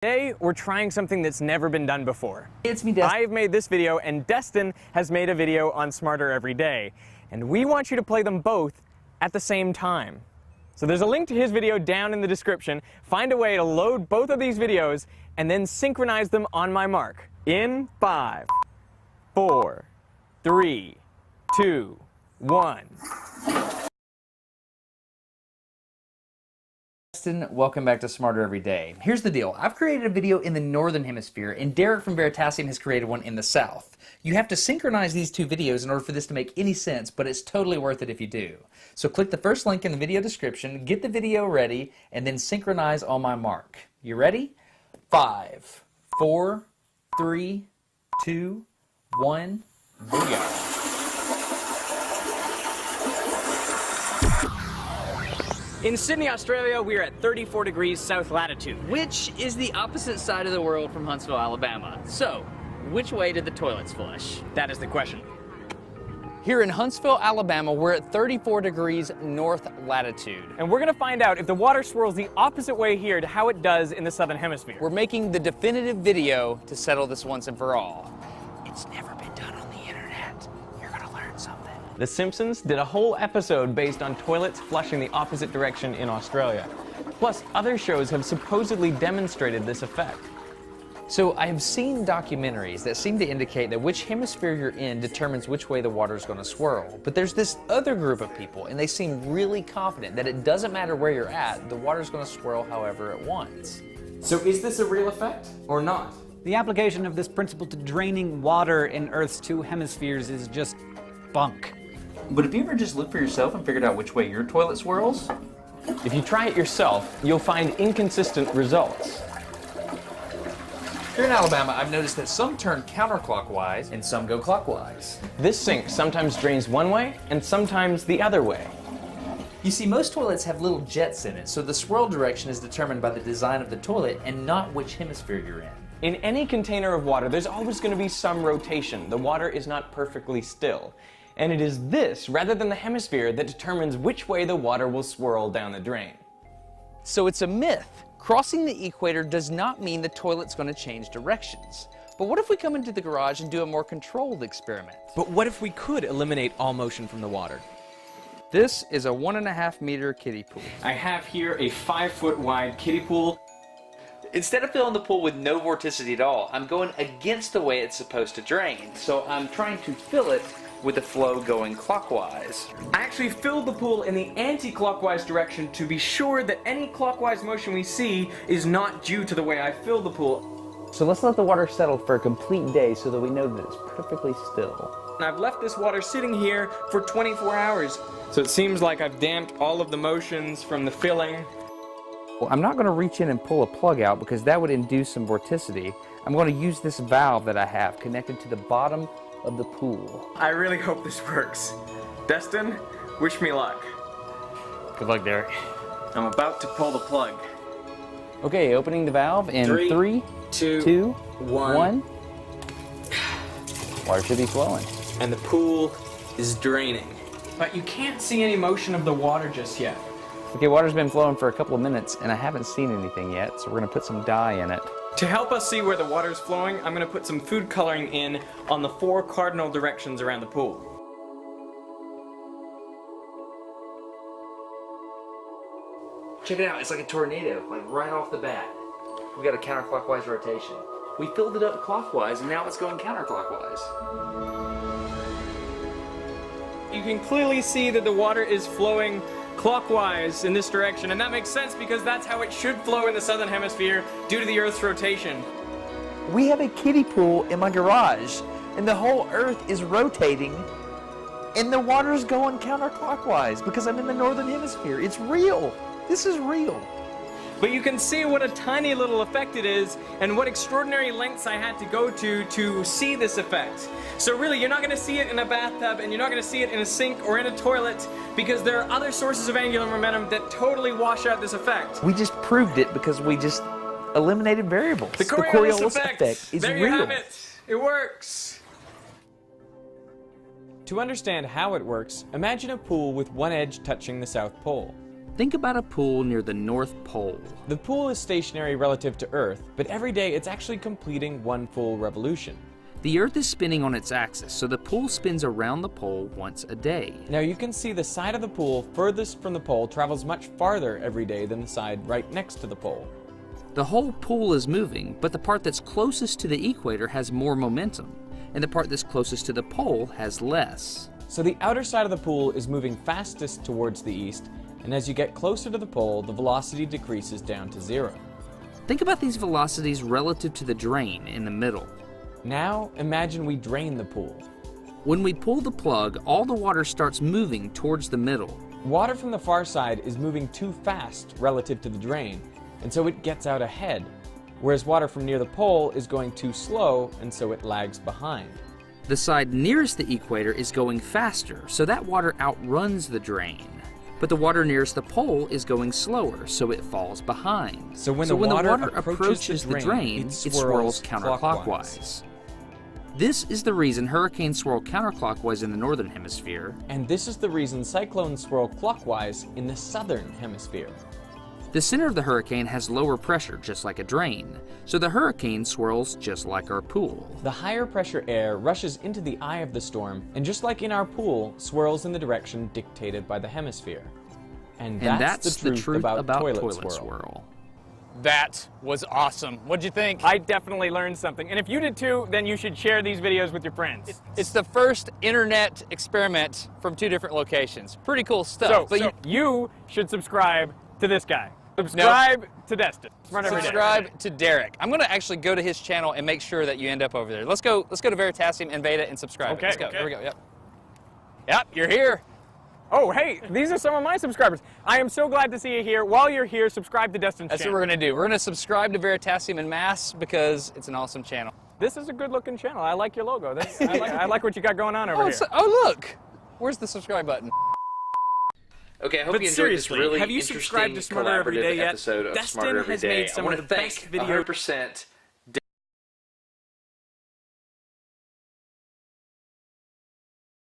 Today, we're trying something that's never been done before. It's me, Destin. I've made this video, and Destin has made a video on Smarter Every Day. And we want you to play them both at the same time. So there's a link to his video down in the description. Find a way to load both of these videos and then synchronize them on my mark. In 5, 4, 3, 2, 1. Welcome back to Smarter Every Day. Here's the deal. I've created a video in the northern hemisphere, and Derek from Veritasium has created one in the south. You have to synchronize these two videos in order for this to make any sense, but it's totally worth it if you do. So click the first link in the video description, get the video ready, and then synchronize on my mark. You ready? 5, 4, 3, 2, 1, booyah. In Sydney, Australia, we are at 34 degrees south latitude. Which is the opposite side of the world from Huntsville, Alabama. So, which way did the toilets flush? That is the question. Here in Huntsville, Alabama, we're at 34 degrees north latitude. And we're going to find out if the water swirls the opposite way here to how it does in the southern hemisphere. We're making the definitive video to settle this once and for all. It's never been done on the internet. You're going to learn something. The Simpsons did a whole episode based on toilets flushing the opposite direction in Australia. Plus, other shows have supposedly demonstrated this effect. So I have seen documentaries that seem to indicate that which hemisphere you're in determines which way the water is going to swirl. But there's this other group of people, and they seem really confident that it doesn't matter where you're at, the water's going to swirl however it wants. So is this a real effect or not? The application of this principle to draining water in Earth's two hemispheres is just bunk. But have you ever just looked for yourself and figured out which way your toilet swirls? If you try it yourself, you'll find inconsistent results. Here in Alabama, I've noticed that some turn counterclockwise and some go clockwise. This sink sometimes drains one way and sometimes the other way. You see, most toilets have little jets in it, so the swirl direction is determined by the design of the toilet and not which hemisphere you're in. In any container of water, there's always going to be some rotation. The water is not perfectly still. And it is this, rather than the hemisphere, that determines which way the water will swirl down the drain. So it's a myth. Crossing the equator does not mean the toilet's going to change directions. But what if we come into the garage and do a more controlled experiment? But what if we could eliminate all motion from the water? This is a 1.5 meter kiddie pool. I have here a 5-foot wide kiddie pool. Instead of filling the pool with no vorticity at all, I'm going against the way it's supposed to drain. So I'm trying to fill it with the flow going clockwise. I actually filled the pool in the anti-clockwise direction to be sure that any clockwise motion we see is not due to the way I filled the pool. So let's let the water settle for a complete day so that we know that it's perfectly still. And I've left this water sitting here for 24 hours. So it seems like I've damped all of the motions from the filling. Well, I'm not going to reach in and pull a plug out because that would induce some vorticity. I'm going to use this valve that I have connected to the bottom of the pool. I really hope this works. Destin, wish me luck. Good luck, Derek. I'm about to pull the plug. Okay, opening the valve in 3, 2, 1. Water should be flowing. And the pool is draining. But you can't see any motion of the water just yet. Okay, water's been flowing for a couple of minutes and I haven't seen anything yet, so we're going to put some dye in it. To help us see where the water is flowing, I'm going to put some food coloring in on the 4 cardinal directions around the pool. Check it out, it's like a tornado, like right off the bat. We got a counterclockwise rotation. We filled it up clockwise and now it's going counterclockwise. You can clearly see that the water is flowing clockwise in this direction, and that makes sense because that's how it should flow in the southern hemisphere due to the Earth's rotation. We have a kiddie pool in my garage and the whole Earth is rotating and the water's going counterclockwise because I'm in the northern hemisphere. It's real. This is real. But you can see what a tiny little effect it is and what extraordinary lengths I had to go to see this effect. So really, you're not going to see it in a bathtub and you're not going to see it in a sink or in a toilet because there are other sources of angular momentum that totally wash out this effect. We just proved it because we just eliminated variables. The Coriolis effect is there real. You have it. It works. To understand how it works, imagine a pool with one edge touching the South Pole. Think about a pool near the North Pole. The pool is stationary relative to Earth, but every day it's actually completing one full revolution. The Earth is spinning on its axis, so the pool spins around the pole once a day. Now you can see the side of the pool furthest from the pole travels much farther every day than the side right next to the pole. The whole pool is moving, but the part that's closest to the equator has more momentum, and the part that's closest to the pole has less. So the outer side of the pool is moving fastest towards the east, and as you get closer to the pole, the velocity decreases down to 0. Think about these velocities relative to the drain in the middle. Now imagine we drain the pool. When we pull the plug, all the water starts moving towards the middle. Water from the far side is moving too fast relative to the drain, and so it gets out ahead, whereas water from near the pole is going too slow, and so it lags behind. The side nearest the equator is going faster, so that water outruns the drain. But the water nearest the pole is going slower, so it falls behind. So when the water approaches the drain, it swirls counterclockwise. This is the reason hurricanes swirl counterclockwise in the northern hemisphere. And this is the reason cyclones swirl clockwise in the southern hemisphere. The center of the hurricane has lower pressure, just like a drain, so the hurricane swirls just like our pool. The higher pressure air rushes into the eye of the storm, and just like in our pool, swirls in the direction dictated by the hemisphere. And that's the truth about toilet swirl. That was awesome. What'd you think? I definitely learned something. And if you did too, then you should share these videos with your friends. It's the first internet experiment from 2 different locations. Pretty cool stuff. So you should subscribe to this guy. Subscribe to Destin. Subscribe to Derek. I'm going to actually go to his channel and make sure that you end up over there. Let's go to Veritasium, invade it, and subscribe. Okay, Let's go. okay. Here we go. Yep. Yep, you're here. Oh, hey, these are some of my subscribers. I am so glad to see you here. While you're here, subscribe to Destin's That's channel. what we're going to do. We're going to subscribe to Veritasium en masse because it's an awesome channel. This is a good-looking channel. I like your logo. I like what you got going on over here. Oh, look. Where's the subscribe button? Okay, I hope But you enjoyed this seriously, really have you interesting subscribed to Smarter Every collaborative Day yet? episode of Destin Smarter Every has Day. made some I of want the to best thank video- 100%